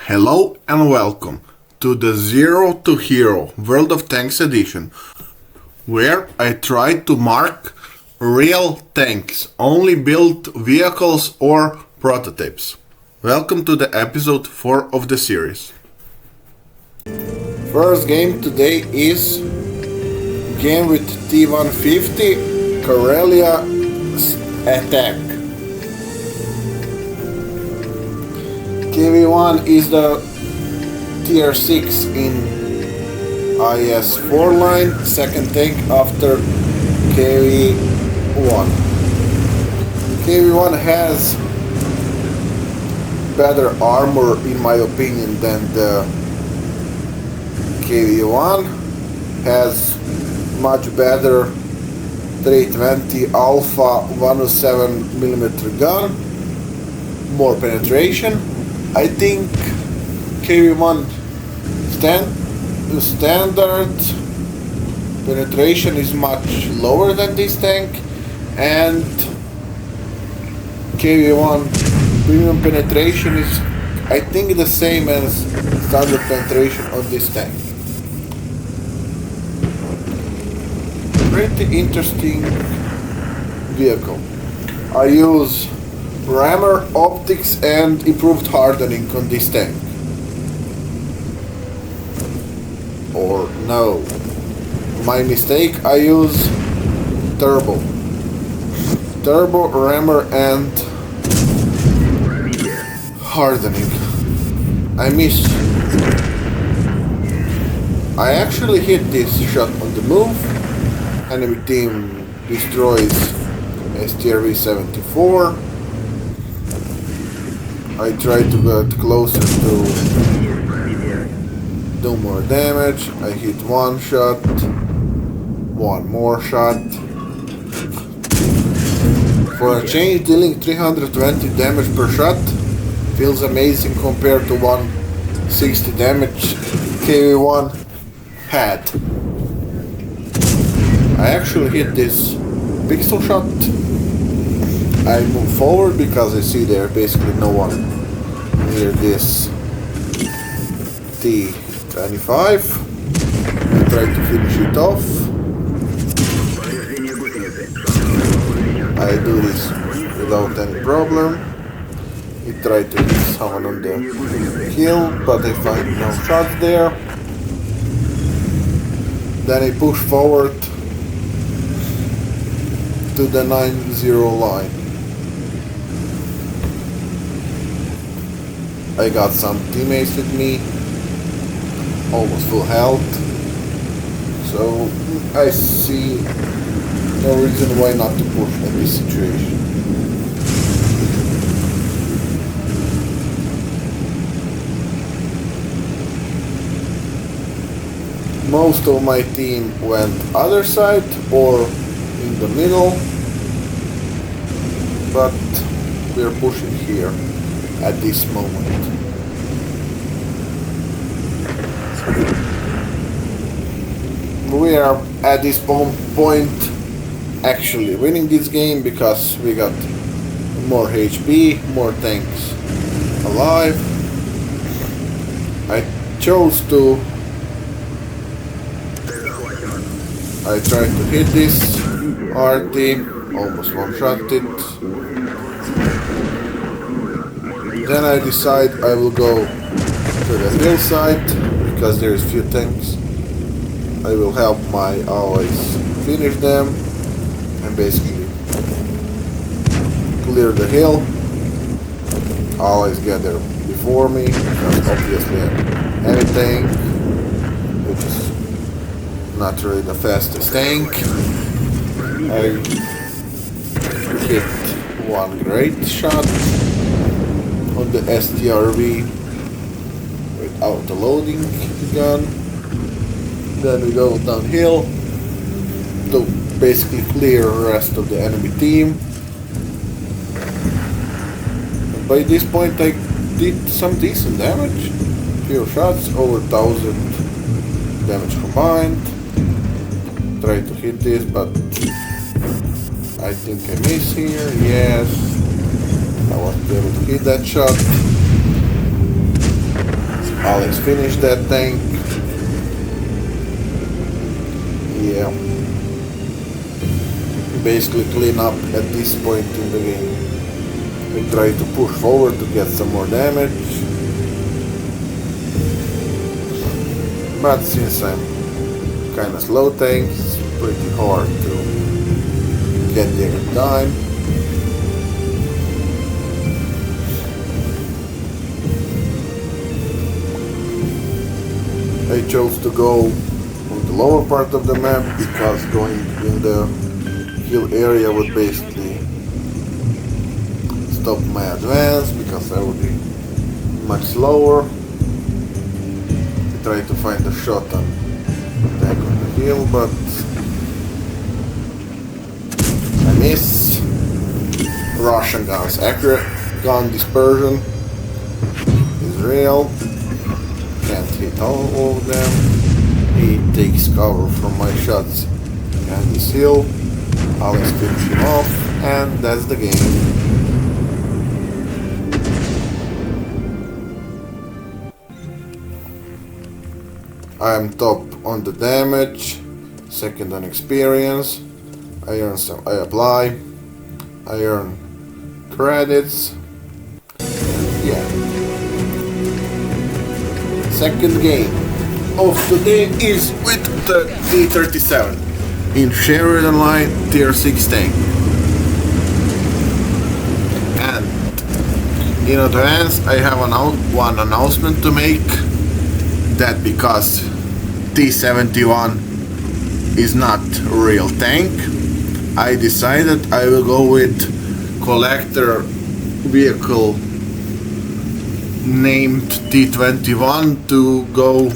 Hello and welcome to the Zero to Hero World of Tanks edition, where I try to mark real tanks, only built vehicles or prototypes. Welcome to the episode 4 of the series. First game today is game with T-150 Cavalier attack. KV-1 is the tier 6 in IS-4 line, second tank after KV-1. KV-1 has better armor in my opinion than the KV-1, has much better T-150 Alpha 107mm gun, more penetration. I think KV-1 standard penetration is much lower than this tank, and KV-1 premium penetration is I think the same as standard penetration on this tank. Pretty interesting vehicle. I use rammer, optics and improved hardening on this tank. Or no, my mistake, I use turbo, rammer and hardening. I actually hit this shot on the move. Enemy team destroys STRV-74. I try to get closer to do more damage. I hit one shot, one more shot. For a change, dealing 320 damage per shot feels amazing compared to 160 damage KV-1 had. I actually hit this pixel shot. I move forward because I see there basically no one near this T-25. I try to finish it off. I do this without any problem. I try to hit someone on the hill, but I find no shots there. Then I push forward to the 9-0 line. I got some teammates with me, almost full health, so I see no reason why not to push in this situation. Most of my team went other side or in the middle, but we're pushing here at this moment. We are at this point actually winning this game because we got more HP, more tanks alive. I chose to tried to hit this RT, almost one-shot it. Then I decide I will go to the hillside because there is few tanks. I will help my allies finish them and basically clear the hill. Allies get there before me because obviously any tank, which is not really the fastest tank. I hit one great shot on the STRV without the loading gun. Then we go downhill to basically clear the rest of the enemy team. And by this point I did some decent damage. Few shots, over 1000 damage combined. Try to hit this, but I think I miss here. Yes, I wasn't able to hit that shot. Alex finished that tank. Yeah. Basically clean up at this point in the game. We try to push forward to get some more damage. But since I'm kinda slow tank, it's pretty hard to get there in time. I chose to go on the lower part of the map because going in the hill area would basically stop my advance because I would be much slower. I tried to find a shot on back on the hill, but I miss. Russian guns accurate. Gun dispersion is real. Can't hit all of them. He takes cover from my shots behind this hill. I'll finish him off, and that's the game. I am top on the damage, second on experience. I apply. I earn credits. Yeah. Second game of the day is with the T37 in Sheridan Line Tier 6 tank. And in advance I have one announcement to make, that because T71 is not a real tank, I decided I will go with collector vehicle named T21 to go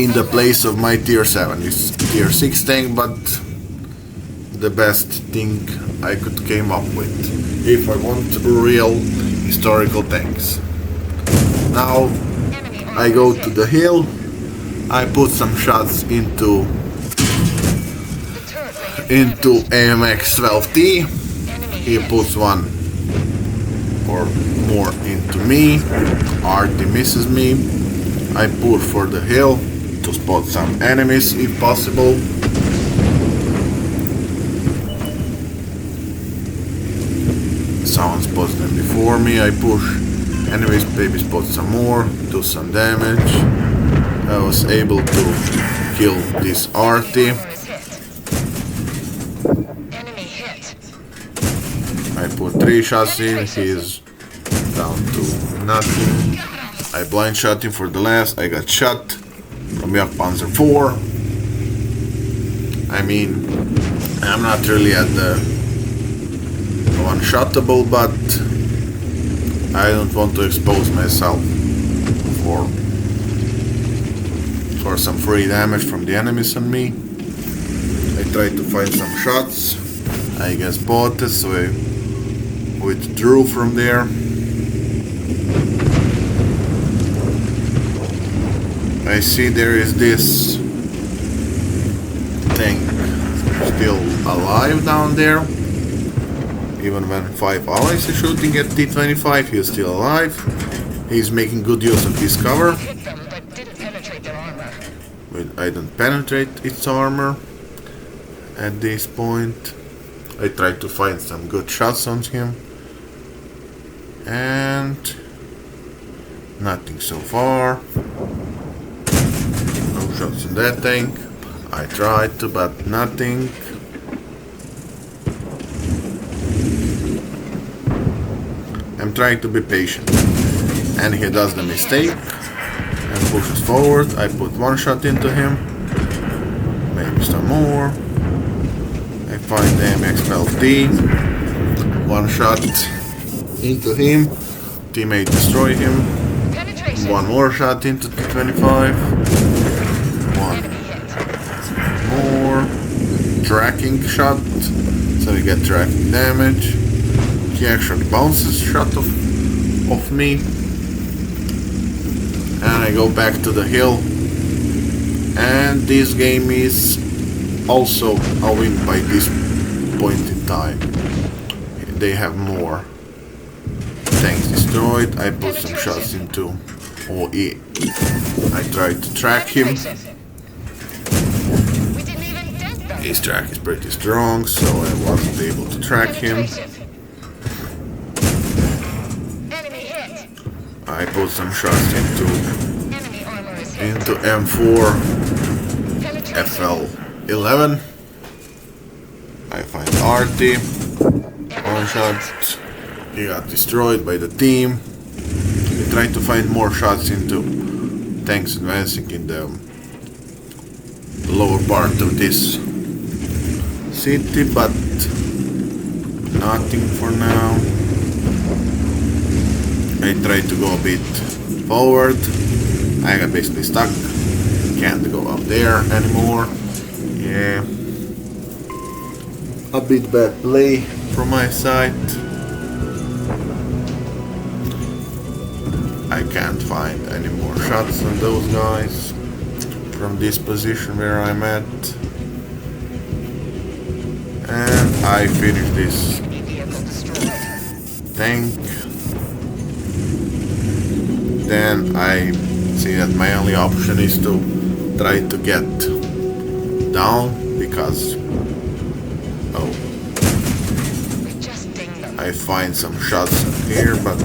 in the place of my Tier 7. It's Tier 6 tank, but the best thing I could came up with if I want real historical tanks. Now I go to the hill, I put some shots into AMX 12T, he puts one or more into me, RT misses me, I push for the hill to spot some enemies if possible. Someone spots them before me, I push, enemies maybe spot some more, do some damage. I was able to kill this RT. I put 3 shots in, he's down to nothing. I blind shot him for the last, I got shot from Panzer IV. I mean, I'm not really at the one-shottable, but I don't want to expose myself for some free damage from the enemies on me. I tried to find some shots. I got spotted, so I withdrew from there. I see there is this thing still alive down there. Even when 5 allies are shooting at T25, he is still alive. He's making good use of his cover. But I don't penetrate its armor at this point. I tried to find some good shots on him. And nothing so far. No shots in that tank. I tried to, but nothing. I'm trying to be patient. And he does the mistake and pushes forward. I put 1 shot into him. Maybe some more. I find the MX-12D. 1 shot into him. Teammate destroy him. 1 more shot into the 25. 1 more. Tracking shot. So we get tracking damage. He actually bounces shot of me. And I go back to the hill. And this game is also a win by this point in time. They have more tanks destroyed. I put some shots into OE. I tried to track him. His track is pretty strong, so I wasn't able to track him. I put some shots into M4 FL11. I find RT. One shot. He got destroyed by the team. We tried to find more shots into tanks advancing in the lower part of this city, but nothing for now. I tried to go a bit forward. I got basically stuck. Can't go up there anymore. Yeah. A bit bad play from my side. I can't find any more shots on those guys from this position where I'm at. And I finish this tank. Then I see that my only option is to try to get down because I find some shots here, but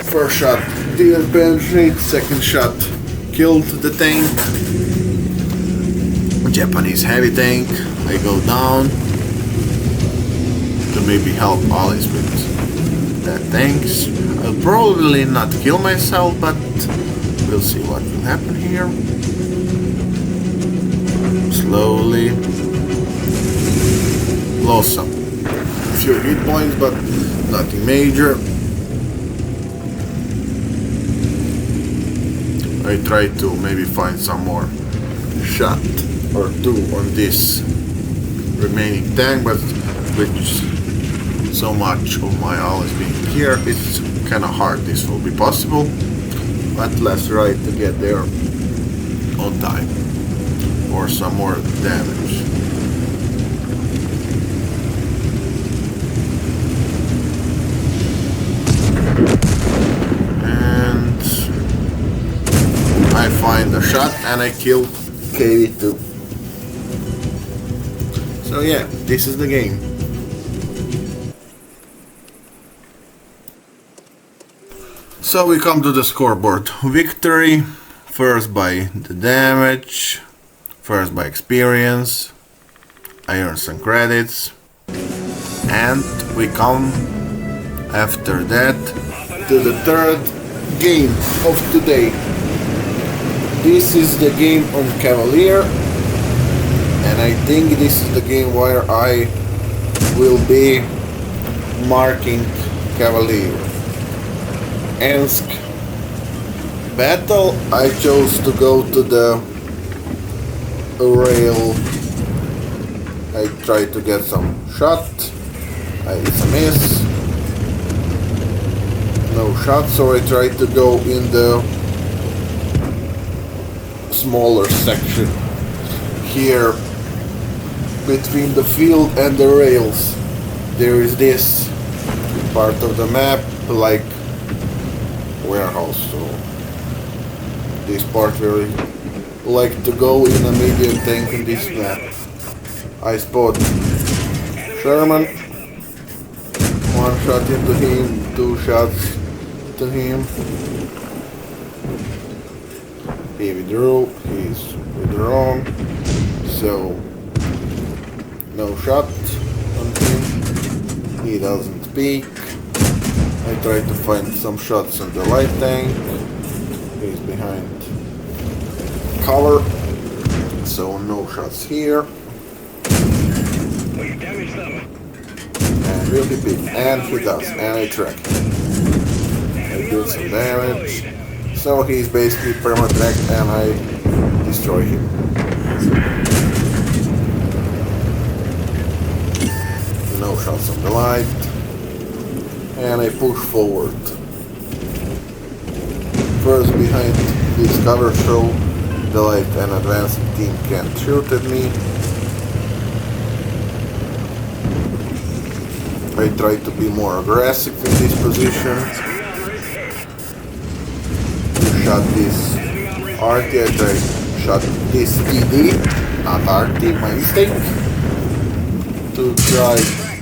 first shot didn't penetrate, second shot killed the tank. Japanese heavy tank. I go down to maybe help allies with that tanks. I'll probably not kill myself, but we'll see what will happen here. Slowly. Lost some few hit points, but nothing major. I try to maybe find some more shot or two on this remaining tank, but with so much of my allies being here, it's kinda hard this will be possible. But let's try to get there on time for some more damage. And I find a shot and I kill KV2. So yeah, this is the game. So we come to the scoreboard. Victory, first by the damage, first by experience. I earned some credits. And we come after that to the third game of today. This is the game on Cavalier, and I think this is the game where I will be marking Cavalier. Ensk battle, I chose to go to the rail. I tried to get some shot. It's a miss. No shot, so I tried to go in the smaller section here between the field and the rails. There is this part of the map like warehouse, so this part where I like to go in a medium tank in this map. I spot Sherman, one shot into him, two shots to him. He withdrew, he's withdrawn, so no shot on him. He doesn't speak. I try to find some shots on the light tank. He's behind cover, so no shots here. And will he beat? And he does, and I track him. I do some damage. So he's basically perma-tracked and I destroy him. No shots on the light. And I push forward. First behind this cover so the light and advanced team can't shoot at me. I try to be more aggressive in this position. shot this RT, I shot this TD, not RT, my mistake, to try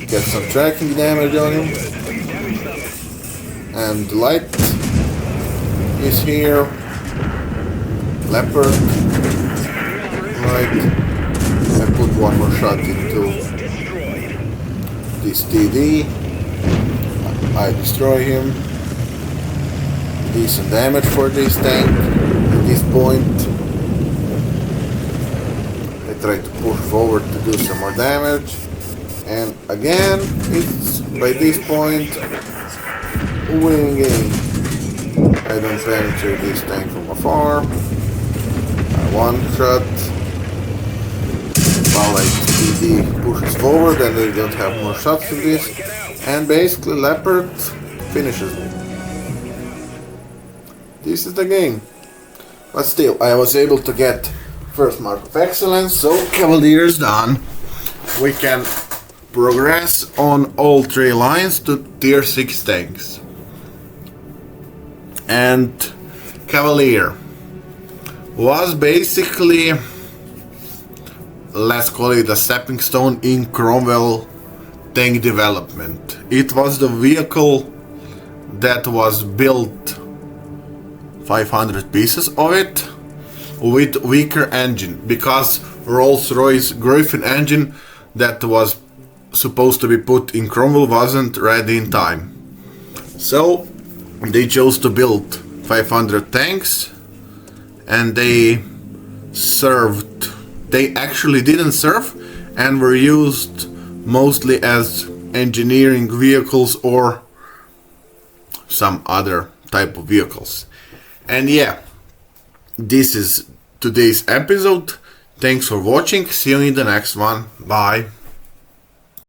get some tracking damage on him. And the light is here, leopard, right. I put one more shot into this TD. I destroy him. Decent damage for this tank at this point. I try to push forward to do some more damage. And again, it's by this point a winning game. I don't penetrate this tank from afar. One shot. While like TD pushes forward and they don't have more shots to this. And basically Leopard finishes me. This is the game. But still, I was able to get first mark of excellence, so Cavalier is done. We can progress on all 3 lines to tier 6 tanks. And Cavalier was basically, let's call it a stepping stone in Cromwell tank development. It was the vehicle that was built, 500 pieces of it, with weaker engine, because Rolls-Royce Griffin engine that was supposed to be put in Cromwell wasn't ready in time. So they chose to build 500 tanks, and they actually didn't serve and were used mostly as engineering vehicles or some other type of vehicles. And yeah, this is today's episode. Thanks for watching. See you in the next one. Bye.